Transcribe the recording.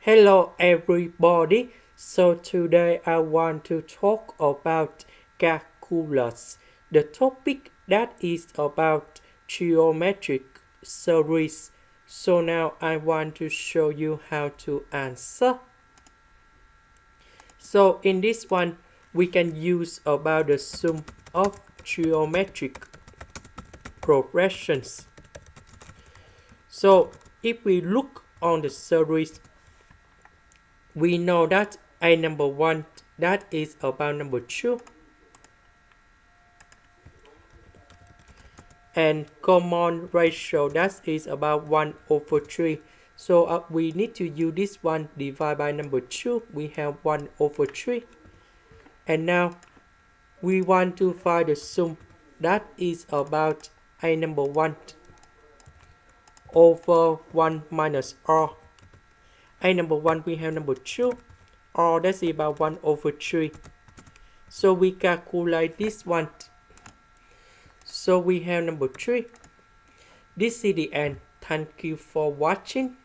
Hello everybody. So today I want to talk about calculus, the topic that is about geometric series. So now I want to show you how to answer. So in this one we can use about the sum of geometric progressions. So if we look on the series, we know that n-1 that is about number 2 and common ratio that is about 1/3. So we need to use this one divided by number 2. We have 1/3. And now we want to find the sum that is about n-1 over 1 minus r. n-1 we have number 2, or that's about 1/3. So we calculate this one. So we have number 3. This is the end. Thank you for watching.